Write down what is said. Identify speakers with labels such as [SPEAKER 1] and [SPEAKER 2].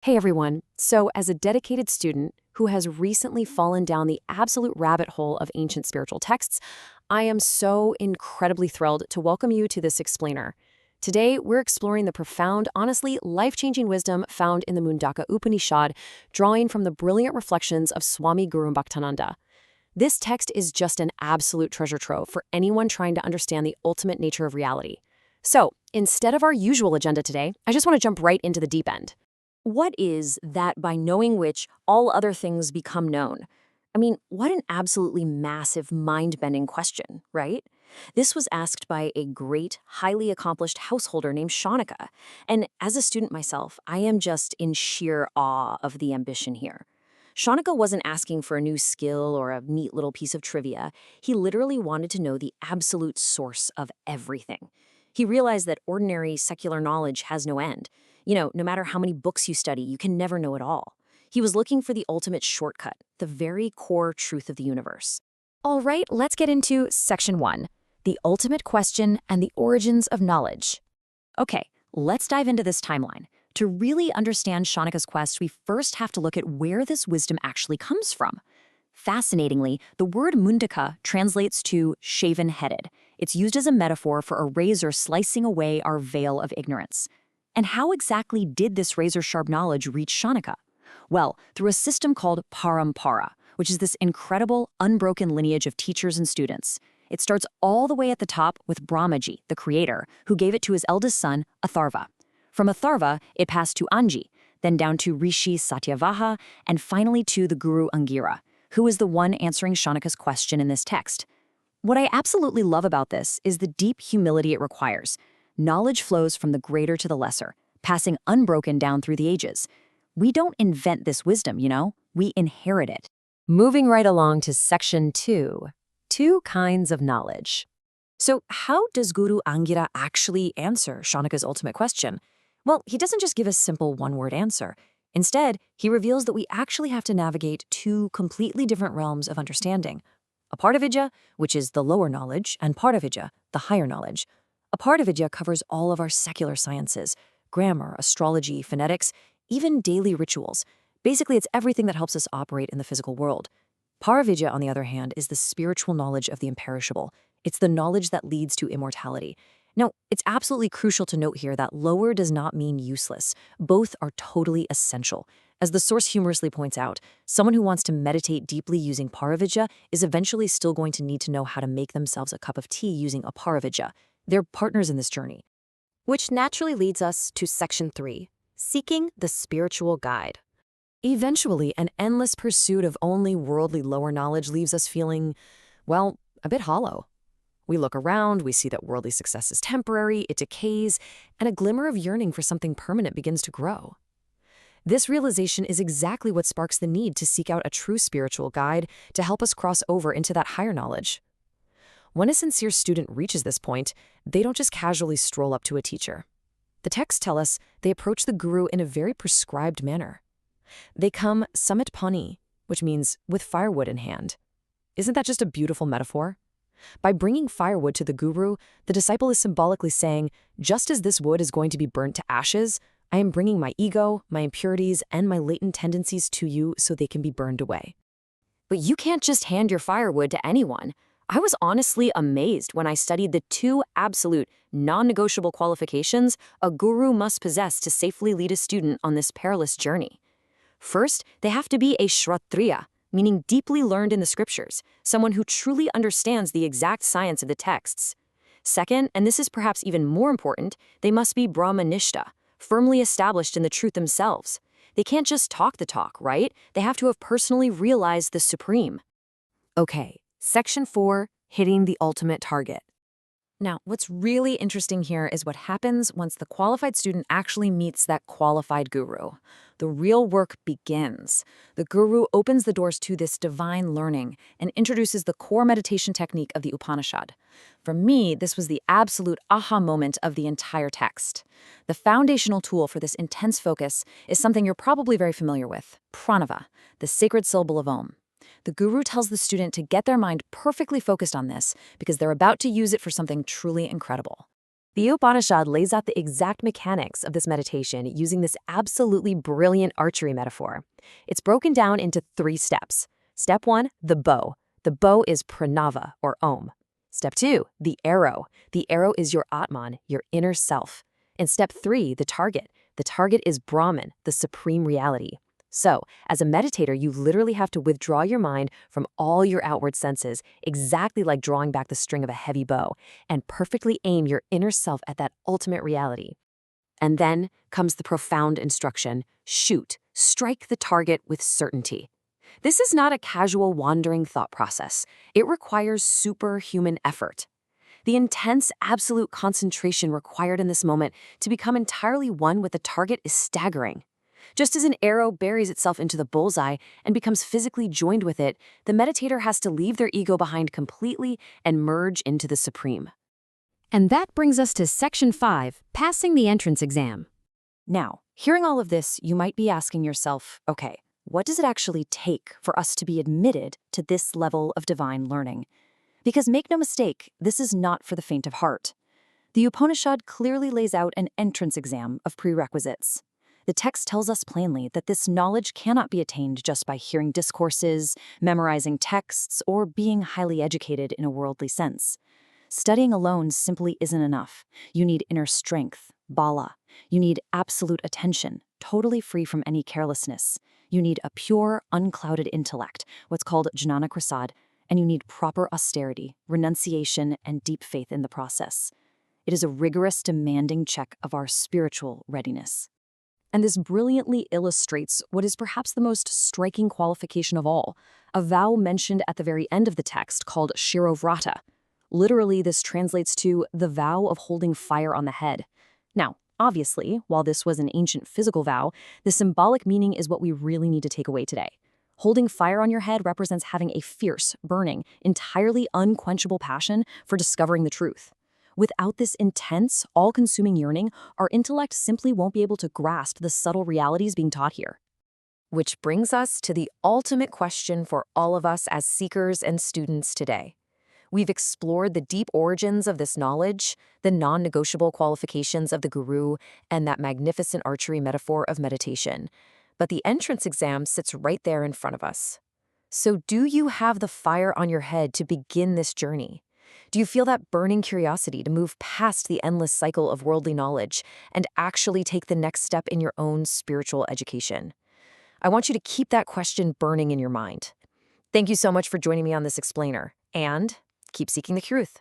[SPEAKER 1] Hey everyone. So, as a dedicated student who has recently fallen down the absolute rabbit hole of ancient spiritual texts, I am so incredibly thrilled to welcome you to this explainer. Today, we're exploring the profound, honestly life-changing wisdom found in the Mundaka Upanishad, drawing from the brilliant reflections of Swami Guru Bhaktananda. This text is just an absolute treasure trove for anyone trying to understand the ultimate nature of reality. So, instead of our usual agenda today, I just want to jump right into the deep end. What is that by knowing which all other things become known? I mean, what an absolutely massive, mind-bending question, right? This was asked by a great, highly accomplished householder named Shaunaka. And as a student myself, I am just in sheer awe of the ambition here. Shaunaka wasn't asking for a new skill or a neat little piece of trivia. He literally wanted to know the absolute source of everything. He realized that ordinary secular knowledge has no end. No matter how many books you study, you can never know it all. He was looking for the ultimate shortcut, the very core truth of the universe. All right, let's get into Section 1, the ultimate question and the origins of knowledge. Okay, let's dive into this timeline. To really understand Shaunaka's quest, we first have to look at where this wisdom actually comes from. Fascinatingly, the word mundaka translates to shaven-headed. It's used as a metaphor for a razor slicing away our veil of ignorance. And how exactly did this razor-sharp knowledge reach Shaunaka? Well, through a system called parampara, which is this incredible, unbroken lineage of teachers and students. It starts all the way at the top with Brahmaji, the creator, who gave it to his eldest son, Atharva. From Atharva, it passed to Anji, then down to Rishi Satyavaha, and finally to the Guru Angira, who is the one answering Shaunaka's question in this text. What I absolutely love about this is the deep humility it requires. Knowledge flows from the greater to the lesser, passing unbroken down through the ages. We don't invent this wisdom, we inherit it. Moving right along to Section 2, two kinds of knowledge. So how does Guru Angira actually answer Shaunaka's ultimate question? Well, he doesn't just give a simple one-word answer. Instead, he reveals that we actually have to navigate two completely different realms of understanding. Aparavidya, which is the lower knowledge, and Paravidya, the higher knowledge. Aparavidya covers all of our secular sciences, grammar, astrology, phonetics, even daily rituals. Basically, it's everything that helps us operate in the physical world. Paravidya, on the other hand, is the spiritual knowledge of the imperishable. It's the knowledge that leads to immortality. Now, it's absolutely crucial to note here that lower does not mean useless. Both are totally essential. As the source humorously points out, someone who wants to meditate deeply using Paravidya is eventually still going to need to know how to make themselves a cup of tea using Aparavidya. They're partners in this journey. Which naturally leads us to Section 3, seeking the spiritual guide. Eventually, an endless pursuit of only worldly lower knowledge leaves us feeling, well, a bit hollow. We look around, we see that worldly success is temporary, it decays, and a glimmer of yearning for something permanent begins to grow. This realization is exactly what sparks the need to seek out a true spiritual guide to help us cross over into that higher knowledge. When a sincere student reaches this point, they don't just casually stroll up to a teacher. The texts tell us they approach the guru in a very prescribed manner. They come samit pani, which means with firewood in hand. Isn't that just a beautiful metaphor? By bringing firewood to the guru, the disciple is symbolically saying, just as this wood is going to be burnt to ashes, I am bringing my ego, my impurities, and my latent tendencies to you so they can be burned away. But you can't just hand your firewood to anyone. I was honestly amazed when I studied the two absolute, non-negotiable qualifications a guru must possess to safely lead a student on this perilous journey. First, they have to be a shratriya, meaning deeply learned in the scriptures, someone who truly understands the exact science of the texts. Second, and this is perhaps even more important, they must be brahmanishta, firmly established in the truth themselves. They can't just talk the talk, right? They have to have personally realized the supreme. Okay, Section 4, hitting the ultimate target. Now, what's really interesting here is what happens once the qualified student actually meets that qualified guru. The real work begins. The guru opens the doors to this divine learning and introduces the core meditation technique of the Upanishad. For me, this was the absolute aha moment of the entire text. The foundational tool for this intense focus is something you're probably very familiar with, pranava, the sacred syllable of Om. The guru tells the student to get their mind perfectly focused on this because they're about to use it for something truly incredible. The Upanishad lays out the exact mechanics of this meditation using this absolutely brilliant archery metaphor. It's broken down into 3 steps. Step 1, the bow. The bow is pranava, or om. Step 2, the arrow. The arrow is your Atman, your inner self. And step 3, the target. The target is Brahman, the supreme reality. So, as a meditator, you literally have to withdraw your mind from all your outward senses, exactly like drawing back the string of a heavy bow, and perfectly aim your inner self at that ultimate reality. And then comes the profound instruction: shoot, strike the target with certainty. This is not a casual wandering thought process. It requires superhuman effort. The intense, absolute concentration required in this moment to become entirely one with the target is staggering. Just as an arrow buries itself into the bullseye and becomes physically joined with it, the meditator has to leave their ego behind completely and merge into the supreme. And that brings us to Section 5, passing the entrance exam. Now, hearing all of this, you might be asking yourself, okay, what does it actually take for us to be admitted to this level of divine learning? Because make no mistake, this is not for the faint of heart. The Upanishad clearly lays out an entrance exam of prerequisites. The text tells us plainly that this knowledge cannot be attained just by hearing discourses, memorizing texts, or being highly educated in a worldly sense. Studying alone simply isn't enough. You need inner strength, bala. You need absolute attention, totally free from any carelessness. You need a pure, unclouded intellect, what's called jnana prasad, and you need proper austerity, renunciation, and deep faith in the process. It is a rigorous, demanding check of our spiritual readiness. And this brilliantly illustrates what is perhaps the most striking qualification of all, a vow mentioned at the very end of the text called Shirovrata. Literally, this translates to the vow of holding fire on the head. Now, obviously, while this was an ancient physical vow, the symbolic meaning is what we really need to take away today. Holding fire on your head represents having a fierce, burning, entirely unquenchable passion for discovering the truth. Without this intense, all-consuming yearning, our intellect simply won't be able to grasp the subtle realities being taught here. Which brings us to the ultimate question for all of us as seekers and students today. We've explored the deep origins of this knowledge, the non-negotiable qualifications of the guru, and that magnificent archery metaphor of meditation. But the entrance exam sits right there in front of us. So do you have the fire on your head to begin this journey? Do you feel that burning curiosity to move past the endless cycle of worldly knowledge and actually take the next step in your own spiritual education? I want you to keep that question burning in your mind. Thank you so much for joining me on this explainer, and keep seeking the truth.